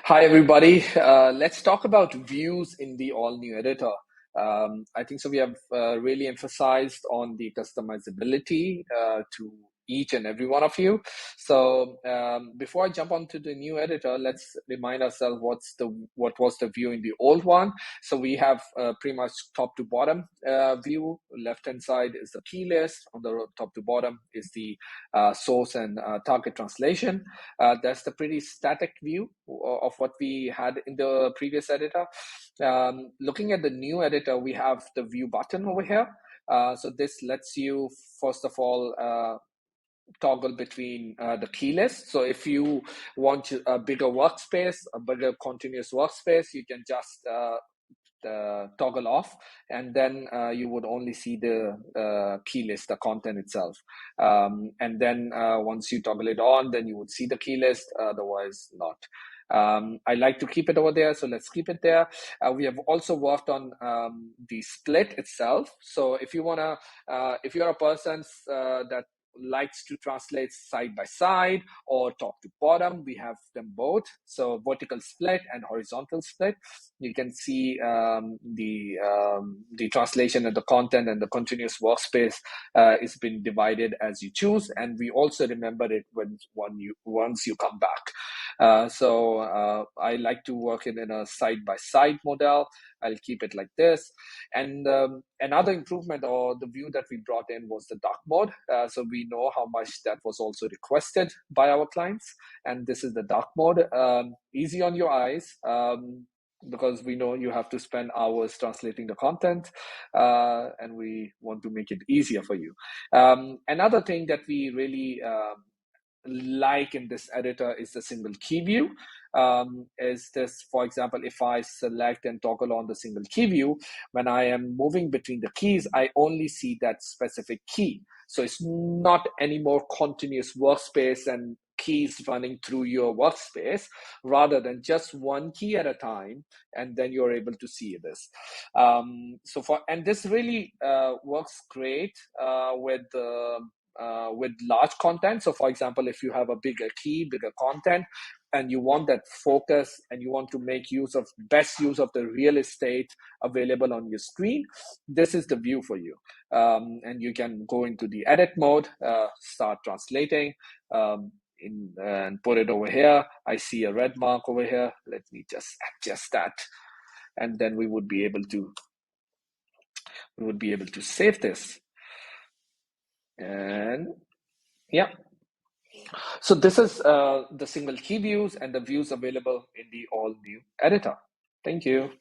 Hi, everybody. Let's talk about views in the all-new editor. I think so. We have really emphasized on the customizability to each and every one of you. So before I jump onto the new editor, let's remind ourselves what was the view in the old one. So we have pretty much top to bottom view. Left-hand side is the key list. On the top to bottom is the source and target translation. That's the pretty static view of what we had in the previous editor. Looking at the new editor, we have the view button over here. So this lets you, first of all, toggle between the key list. So if you want a bigger workspace, a bigger continuous workspace, you can just toggle off, and then you would only see the key list, the content itself. And then once you toggle it on, then you would see the key list, otherwise not. I like to keep it over there, so let's keep it there. We have also worked on the split itself. So if you wanna, if you're a person that likes to translate side by side or top to bottom, we have them both. So vertical split and horizontal split. You can see the translation and the content and the continuous workspace is been divided as you choose, and we also remember it once you come back. So I like to work in a side-by-side model. I'll keep it like this. And another improvement or the view that we brought in was the dark mode. So we know how much that was also requested by our clients. And this is the dark mode. Easy on your eyes. Because we know you have to spend hours translating the content, and we want to make it easier for you. Another thing that we really like in this editor is the single key view. Is this, for example, if I select and toggle on the single key view, when I am moving between the keys, I only see that specific key. So it's not any more continuous workspace and keys running through your workspace, rather than just one key at a time, and then you're able to see this. And this really works great with large content. So for example, if you have a bigger key, bigger content, and you want that focus and you want to make best use of the real estate available on your screen, this is the view for you. And you can go into the edit mode, start translating, and put it over here. I see a red mark over here. Let me just adjust that. And then we would be able to save this. And yeah. So this is the single key views and the views available in the all new editor. Thank you.